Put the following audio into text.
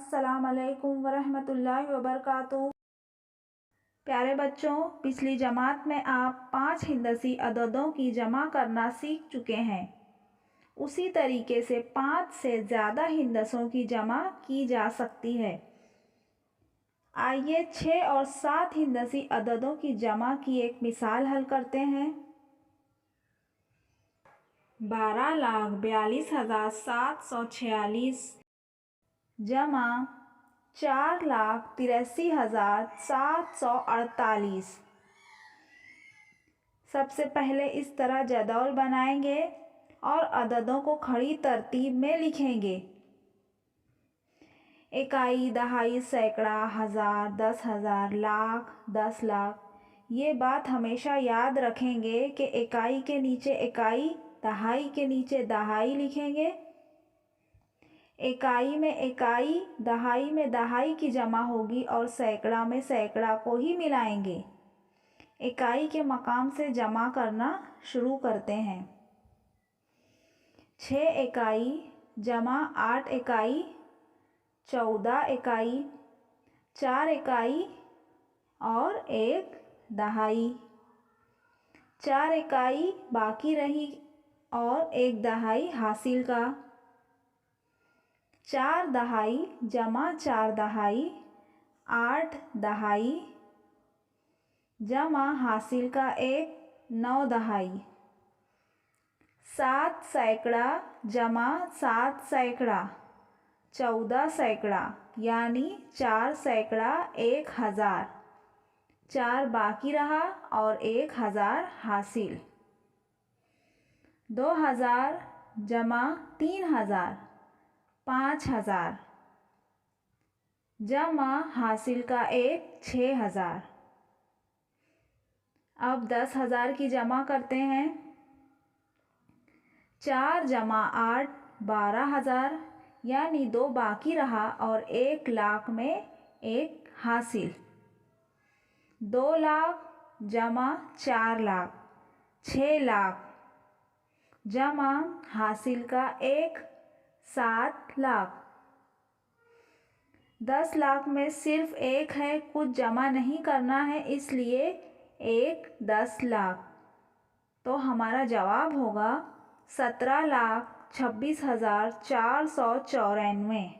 अस्सलाम वालेकुम वरहमतुल्लाहि वबरकातुहू। प्यारे बच्चों, पिछली जमात में आप 5 हिंदसी अददों की जमा करना सीख चुके हैं। उसी तरीके से 5 से ज़्यादा हिंदसों की जमा की जा सकती है। आइए 6 और 7 हिंदसी अददों की जमा की एक मिसाल हल करते हैं। 12,42,746 जमा 4,83,748। सबसे पहले इस तरह जदौल बनाएंगे और अददों को खड़ी तरतीब में लिखेंगे। इकाई, दहाई, सैकड़ा, हज़ार, 10,000, लाख, 10 लाख। ये बात हमेशा याद रखेंगे कि इकाई के नीचे इकाई, दहाई के नीचे दहाई लिखेंगे। इकाई में इकाई, दहाई में दहाई की जमा होगी और सैकड़ा में सैकड़ा को ही मिलाएंगे। इकाई के मकाम से जमा करना शुरू करते हैं। 6 इकाई जमा 8 इकाई, 14 इकाई, 4 इकाई और 1 दहाई। 4 इकाई बाकी रही और 1 दहाई हासिल का। 4 दहाई जमा 4 दहाई, 8 दहाई जमा हासिल का 1 9 दहाई। 7 सैकड़ा जमा 7 सैकड़ा, 14 सैकड़ा यानी 4 सैकड़ा 1,000। 4 बाकी रहा और 1,000 हासिल। 2,000 जमा 3,000, 5,000 जमा हासिल का 1 6,000। अब 10,000 की जमा करते हैं। 4 जमा 8 12,000 यानी 2 बाकी रहा और 1 लाख में 1 हासिल। 2 लाख जमा 4 लाख, 6 लाख जमा हासिल का 1 7 लाख। 10 लाख में सिर्फ 1 है, कुछ जमा नहीं करना है, इसलिए 1 10 लाख। तो हमारा जवाब होगा 17,26,494।